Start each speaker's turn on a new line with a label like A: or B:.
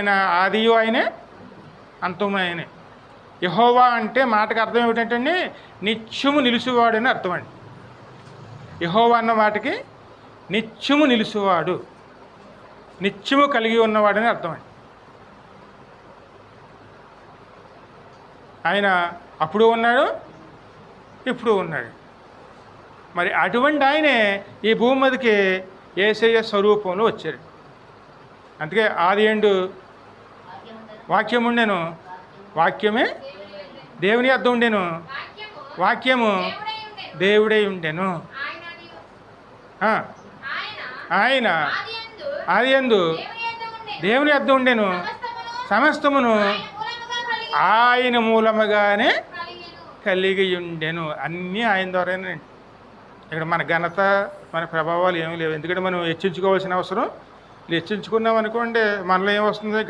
A: ఆయన ఆదియు ఆయనే, అంతము ఆయనే. యెహోవా అంటే మాటకు అర్థం ఏమిటంటే అండి, నిత్యము నిలుచువాడని అర్థం అండి. యెహోవా అన్న మాటకి నిత్యము నిలుచువాడు, నిత్యము కలిగి ఉన్నవాడని అర్థం అండి. ఆయన అప్పుడు ఉన్నాడు, ఇప్పుడు ఉన్నాడు. మరి అటువంటి ఆయనే ఈ భూమి మీదకి యేసయ్య స్వరూపంలో వచ్చాడు. అందుకే ఆది యందు వాక్యం ఉండెను, వాక్యమే దేవుని యొద్ద ఉండెను, వాక్యము దేవుడై ఉండెను. ఆయన ఆది యందు దేవుని యొద్ద ఉండెను, సమస్తమును ఆయన మూలముగానే కలిగి ఉండెను. అన్నీ ఆయన ద్వారానేనండి. ఇక్కడ మన ఘనత, మన ప్రభావాలు ఏమీ లేవు. ఎందుకంటే మనం హెచ్చించుకోవాల్సిన అవసరం, హెచ్చించుకున్నాం అనుకోండి మనలో ఏమొస్తుంది,